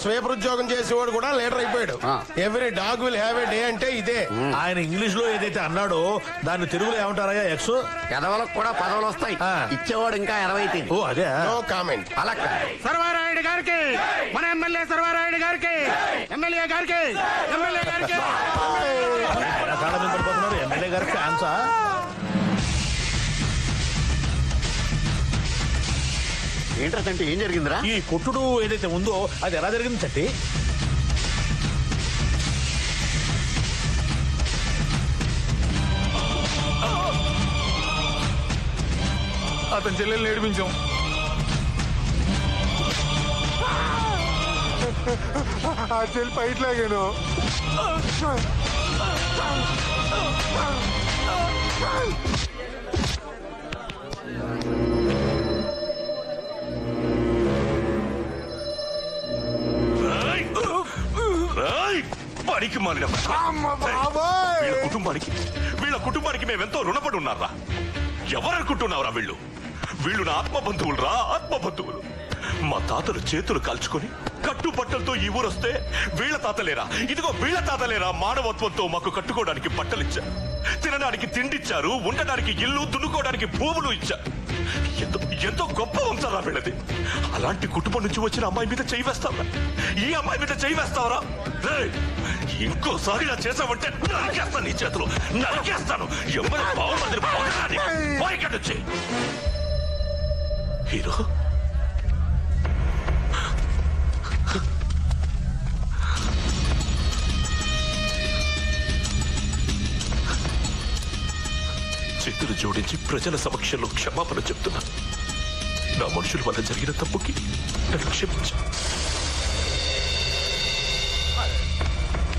Sweeper ఉద్యోగం చేసేవాడు కూడా లీడర్ అయిపోయాడు. Every dog will have a day అంటే ఇదే. ఆయన ఇంగ్లీష్ లో ఏదైతే అన్నాడో దాన్ని తెలుగులో ఏమంటారా? ఎక్స్ ఎదవలకు కూడా పదవులు వస్తాయి, ఇచ్చేవాడు ఇంకా 20. ఓ అదే. No comment. అలా సర్వారాయుడు గారికి, మన ఎమ్మెల్యే సర్వారాయుడు గారికి, ఎమ్మెల్యే గారికి, ఎమ్మెల్యే గారికి. ఎమ్మెల్యే గారికి ఫ్యాన్సా? ఏంటంటే ఏం జరిగిందిరా? ఈ కొట్టుడు ఏదైతే ఉందో అది ఎలా జరిగింది చట్టి? అతని చెల్లెల్ని ఏడిపించాం. ఆ చెల్లి పైట్లాగాను. పనికి మాలిన వీళ్ళ కుటుంబానికి మేమెంతో రుణపడి ఉన్నారా? ఎవరనుకుంటున్నావురా వీళ్ళు? వీళ్ళు నా ఆత్మబంధువులు రా, ఆత్మబంధువులు. మా తాతలు చేతులు కాల్చుకొని కట్టుబట్టలతో ఈ ఊరొస్తే వీళ్ళ తాతలేరా, ఇదిగో వీళ్ళ తాతలేరా మానవత్వంతో మాకు కట్టుకోవడానికి బట్టలిచ్చారు, తినడానికి తిండిచ్చారు, ఉండడానికి ఇల్లు, దున్నుకోవడానికి భూములు ఇచ్చారు. ఎంతో గొప్ప వంశారా వీళ్ళది. అలాంటి కుటుంబం నుంచి వచ్చిన అమ్మాయి మీద చేయి వేస్తావరా? ఈ అమ్మాయి మీద చేయి వేస్తావరా? ఇంకోసారి ఇలా చేసావంటే నరికేస్తాను, నీ చేతులు నరికేస్తాను. ఎవరు బాగుంది హీరో. చేతులు జోడించి ప్రజల సమక్షంలో క్షమాపణ చెప్తున్నా. నా మనుషుల వల్ల జరిగిన తప్పుకి నన్ను క్షమించు.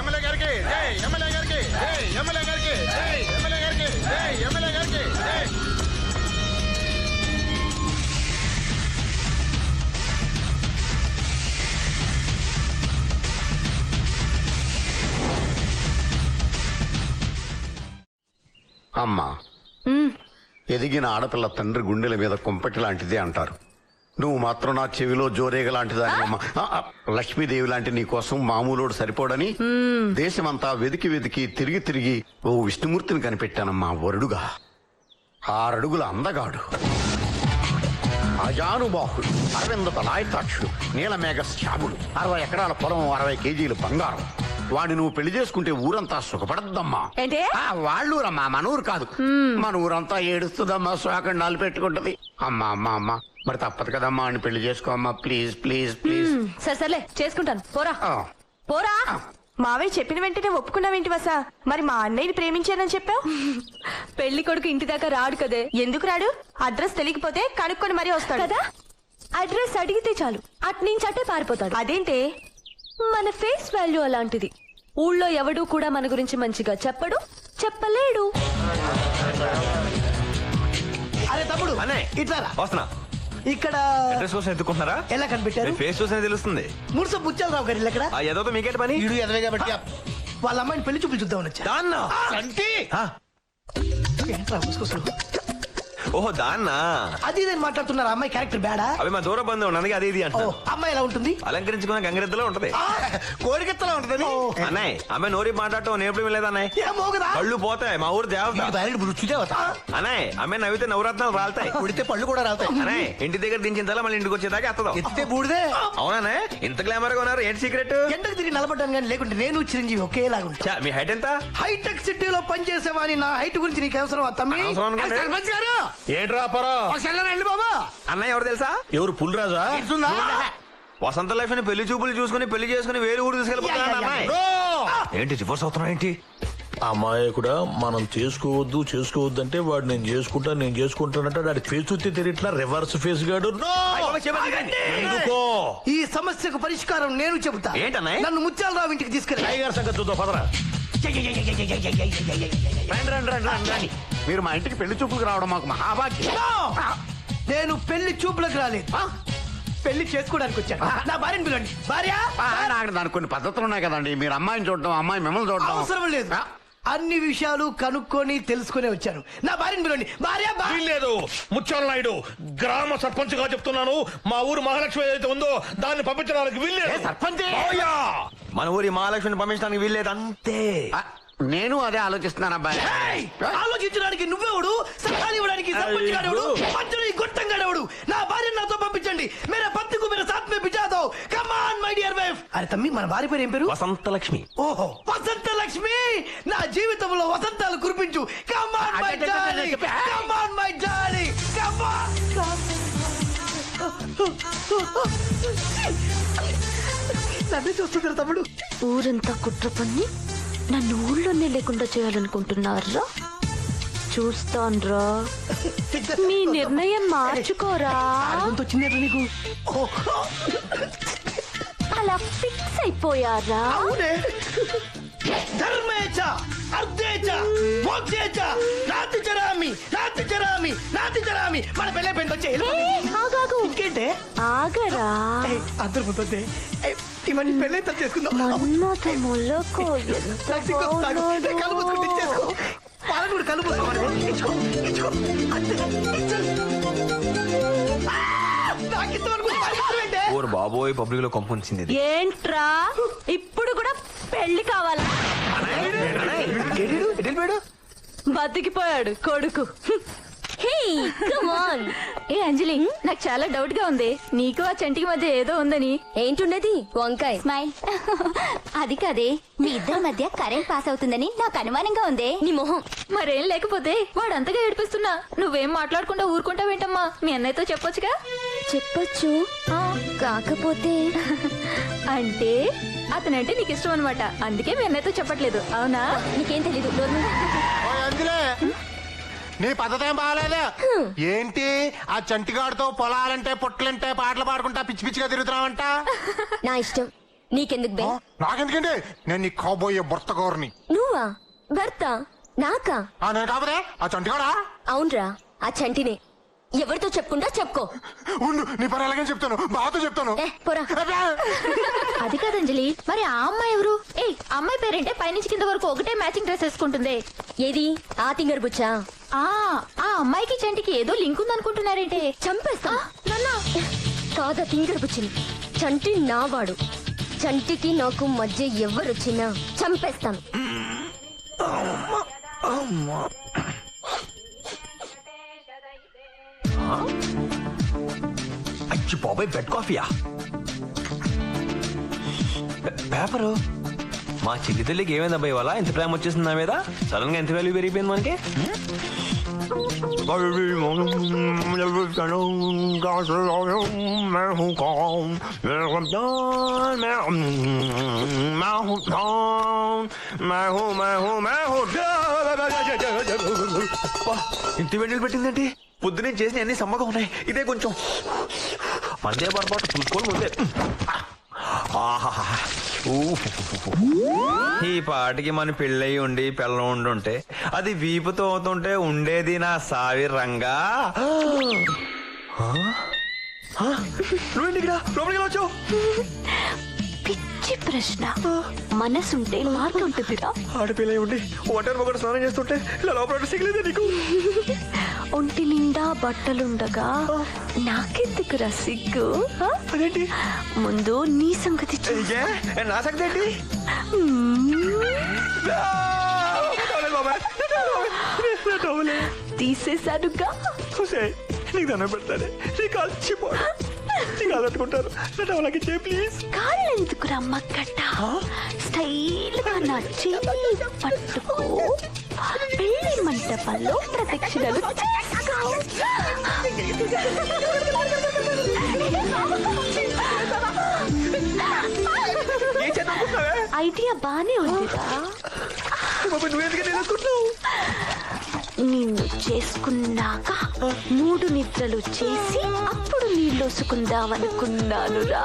ఎమ్మెల్యే గారికి జై, ఎమ్మెల్యే గారికి జై, ఎమ్మెల్యే గారికి జై, ఎమ్మెల్యే గారికి జై, ఎమ్మెల్యే గారికి జై. అమ్మా, ఎదిగిన ఆడపిల్ల తండ్రి గుండెల మీద కుంపటి లాంటిదే అంటారు. నువ్వు మాత్రం నా చెవిలో జోరేగ లాంటిదాని అమ్మా. లక్ష్మీదేవి లాంటి నీ కోసం మామూలోడు సరిపోడని దేశమంతా వెతికి వెతికి తిరిగి తిరిగి ఓ విష్ణుమూర్తిని కనిపెట్టానమ్మా. వరుడుగా 6 అడుగుల అందగాడు, అజానుబాహుడు, అరవింద తలాయతాక్షుడు, నీలమేఘ శ్యాముడు, 60 ఎకరాల పొలం, 60 కేజీలు బంగారం. వాడిని నువ్వు పెళ్లి చేసుకుంటే ఊరంతా సుఖపడద్దమ్మా. వాళ్ళూరమ్మా, మన ఊరు కాదు. మన ఊరంతా ఏడుస్తుందమ్మా, శోకండాలు పెట్టుకుంటది. అమ్మా అమ్మా అమ్మా, మరి తప్పదు కదమ్మా అని పెళ్లి చేసుకో అమ్మా. Please please please. సరే చేసుకుంటాను. పోరా పోరా. మావయ్య చెప్పిన వెంటనే ఒప్పుకున్నావేంటి వసా? మరి మా అన్నయ్యని ప్రేమించానని చెప్పావు. పెళ్లి కొడుకు ఇంటి దాకా రాడు కదే. ఎందుకు రాడు? అడ్రస్ తెలియకపోతే కనుక్కొని మరీ వస్తాడు కదా. అడ్రస్ అడిగితే చాలు, అట్నుంచి అట్టే పారిపోతాడు. అదేంటే? మన ఫేస్ వాల్యూ అలాంటిది. ఊళ్ళో ఎవడూ కూడా మన గురించి మంచిగా చెప్పడు, చెప్పలేడు. అరే తమ్ముడు, ఇట్లా వస్తున్నా. ఇక్కడ అడ్రస్ కోసం ఎత్తుకుంటున్నారా? ఎలా కనిపెట్టారు? ఫేస్ చూసే తెలుస్తుంది. మురుస బుచ్చాలరావు గారు ఇక్కడ. ఏదో మీకేంటి పని? వీడు ఎదవే కాబట్టి వాళ్ళ అమ్మాయిని పెళ్లి చూపులు చూద్దామని వచ్చా. ఏంట్రా ముసుకొస్తాడు? ఓహో దాన్నా. అది నేను మాట్లాడుతున్నారు. అమ్మాయి క్యారెక్టర్ బేడా? అవి మా దూర బంధువు అందుకే అది ఇది అంటే. అమ్మాయి ఎలా ఉంటుంది? అలంకరించుకున్న గంగరెద్దులో ఉంటది, కోడికెత్తలా ఉంటది. అన్నయ్య అమ్మాయి నోరి మాట్లాడటం నేర్పడం లేదా అన్నయ్య? కళ్ళు పోతాయి, మా ఊరు దేవత. అన్నయ్య అమ్మాయి నవ్వితే నవరత్నాలు రాలుతాయి, ఉడితే పళ్ళు కూడా రాలుతాయి. అన్నయ్య ఇంటి దగ్గర దించిన తల మళ్ళీ ఇంటికి వచ్చేదాకా ఎత్తదు. ఎత్తితే బూడిదే. అవునా? ఇంత గ్లామర్ గా ఉన్నారు, ఏంటి సీక్రెట్? ఎండకు తిరిగి నిలబడ్డాను కానీ లేకుంటే నేను చిరంజీవి ఒకేలాగా ఉంటా. మీ హైట్ ఎంత? హైటెక్ సిటీలో పనిచేసేవాని నా హైట్ గురించి నీకు అవసరం తమ్మి? ఏంట్రా పరా? బాబా అన్నయ్య ఎవరు తెలుసా? ఎవరు? పుల్రాజా? వసంత లైఫ్ ని పెళ్లి చూపులు చూసుకుని పెళ్లి చేసుకుని వేరే ఊరు తీసుకెళ్ళిపోతున్నా. ఏంటి రివర్స్ అవుతున్నా ఏంటి? అమాయకుడా, మనం చేసుకోవద్దు అంటే వాడు నేను చేసుకుంటానంటే వాడి ఫేస్ చూస్తే తెలియట్లా. రివర్స్ ఫేస్ గాడు. ఈ సమస్యకు పరిష్కారం నేను చెబుతా. ఏంటన్నయ్య? నన్ను ముత్యాలరావు ఇంటికి తీసుకెళ్ళి టైగర్ సంగతి చూద్దాం పదరా. మీరు మా ఇంటికి పెళ్లి చూపులకు రావడం మాకు మహాభాగ్యం. నేను పెళ్లి చూపులకు రాలేదు, పెళ్లి చేసుకోవడానికి వచ్చాను. నా భార్యను పిలండి. భార్య దానికి కొన్ని పద్ధతులు ఉన్నాయి కదండి. మీరు అమ్మాయిని చూడడం, అమ్మాయి మిమ్మల్ని చూడడం అవసరం లేదు. అన్ని విషయాలు కనుక్కొని తెలుసుకునే వచ్చాను. నా భార్యని పిలవండి. భార్య వీల్లేదు ముత్యాల నాయుడు, గ్రామ సర్పంచ్ గా చెప్తున్నాను. మా ఊరు మహాలక్ష్మి ఏదైతే ఉందో దాన్ని పంపించడానికి వీల్లేదు. సర్పంచ్ మావయ్య! మన ఊరి మహాలక్ష్మిని పంపించడానికి వీల్లేదు అంతే. నేను అదే ఆలోచిస్తున్నాను అబ్బాయి. ఆలోచించడానికి నువ్వెవడు, సలహాలు ఇవ్వడానికి సర్పంచ్ గాడెవడు, మధ్యలో ఈ గొట్టం గాడెవడు? నా భార్యను నాతో పంపించండి. మేరా పత్తికు మేరా సాత్ మే బిఠా దో. Come on my dear wife. అరే తమ్మి, మన భార్య పేరు ఏం పేరు? వసంతలక్ష్మి. ఓహో, వసంత లక్ష్మి. నా జీవితంలో వసంతాలు కురిపించు. Come on my darling, come on my darling, come on. నన్ను చూస్తున్నారు తమ్ముడు. ఊరంతా కుట్ర పన్ని నన్ను ఊళ్ళోనే లేకుండా చేయాలనుకుంటున్నారా? చూస్తాన్రా, మీ నిర్ణయం మార్చుకోరా. వచ్చిందేట్రా నీకు? అలా ఫిక్స్ అయిపోయారా? అవునే. ధర్మేచ అర్ధేచ మోక్షేచ నాతి చరామి నాతి చరామి నాతి చరామి. మన పెళ్ళే పెంట వచ్చే ఆగాగు. ఇంకేంటే ఆగరా. అందరు ముందే ఇవన్నీ పెళ్ళే చేసుకుందాం. మన్మథ మొలకు ఎంత బాగున్నాడు. కళ్ళు మూసుకుంటే ఇచ్చేసుకో. పాలను కూడా కళ్ళు మూసుకోమని ఇచ్చుకో, ఇచ్చుకో. అంతే. నాకిద్దాం అనుకుంటే పాలిస్తావేంటే? ఓరు బాబోయ్, పబ్లిక్ లో కంపుంచింది ఇది. ఏంట్రా ఇప్పుడు కూడా పెళ్లి కావాలా? బతికిపోయాడు కొడుకు. ఏ అంజలి, నాకు చాలా డౌట్ గా ఉంది. నీకు ఆ చంటికి మధ్య ఏదో ఉందని. ఏంటున్నది? వంకాయ స్మైల్. అది కాదే, మీ ఇద్దరి మధ్య కరెంట్ పాస్ అవుతుందని నాకు అనుమానంగా ఉంది. నీ మొహం. మరేం లేకపోతే వాడు అంతగా ఏడిపిస్తున్నా నువ్వేం మాట్లాడకుండా ఊరుకుంటావేంటమ్మా? మీ అన్నయ్యతో చెప్పొచ్చుగా. చెప్పొచ్చు, కాకపోతే అంటే అతనంటే నీకు ఇష్టం అనమాట. అందుకే మీ అన్నయ్యతో చెప్పట్లేదు, అవునా? నీకేం తెలీదు. అందులే నీ పద్ధతి ఏం బాగాలేదు. ఏంటి ఆ చంటిగాడితో పొలాలంటే పొట్లంటే పాటలు పాడుకుంటా పిచ్చి పిచ్చిగా తిరుగుతున్నావంట? నా ఇష్టం, నీకెందుకు బే? నాకెందుకండి, నేను నీ కాబోయే భర్త గౌరిని. నువ్వా? భర్త నాకా? నేను కాకపోతే ఆ చంటిగాడా? అవునరా, ఆ చంటినే. ఎవరితో చెప్పుకుంటా చెప్పుకో. ఉండు, నీ పని ఎలాగని చెప్తాను, బాతో చెప్తాను. పోరా. అది కాదంజలి, మరి ఆ అమ్మాయి ఎవరు? ఏ అమ్మాయి పేరేంటే పైనుంచి కింద వరకు ఒకటే మ్యాచింగ్ డ్రెస్ వేసుకుంటుంది. ఏది? ఆ తింగర్ బుచ్చా? ఆ అమ్మాయికి చంటికి ఏదో లింక్ ఉందనుకుంటున్నారేంటే? చంపేస్తా. కాదా తింగర్ బుచ్చిని. చంటి నావాడు. చంటికి నాకు మధ్య ఎవరొచ్చినా చంపేస్తాను. అచ్చి బాబాయ్, బెడ్ కాఫీయా? పేపరు. మా చెల్లి తల్లికి ఏమైంది అబ్బాయి ఇవాళ? ఇంత ప్రేమ వచ్చేసింది నా మీద. సడన్ గా ఎంత వాల్యూ పెరిగిపోయింది మనకి. ఇంత వెంటలు పెట్టిందండి. పొద్దునే చేసిన అన్ని సమ్మగా ఉన్నాయి. ఇదే కొంచెం మందే పొరపాటు చూసుకోవాలి ముందే. ఈ పాటికి మన పెళ్ళయి ఉండి పిల్లం ఉండుంటే, అది వీపుతో అవుతుంటే ఉండేది నా సావి రంగా. నువ్వేంటి ఇక్కడ లోపలికి వచ్చావు? పిచ్చి ప్రశ్న. మనసుంటే మార్గం ఉంటుందిరా. ఆడపిల్ల ఉండి ఒంటరి మొగడు స్నానం చేస్తుంటే ఇలా లోపల సిగలేదే నీకు? ఒంటి నిండా బట్టలుండగా నాకెందుకురా సిగ్గు? అదేంటి? ముందు నీ సంగతి నా సంగతి ఏంటి? తీసేశానుగా. నీకు దండం పెడతానే, నీ కాలు చిపోడు. నీ కాలు పట్టుకుంటారు, నా టవలకి చే ప్లీజ్. కాళ్ళెందుకురా మక్కట? స్టైల్ గా నచ్చి పట్టుకో. పెళ్లి మంటపంలో ప్రదక్షిణలు చేసుకో. ఐడియా బానే ఉందిరా. నిన్ను చేసుకున్నాక 3 నిద్రలు చేసి అప్పుడు నీళ్ళొసుకుందామనుకున్నానురా.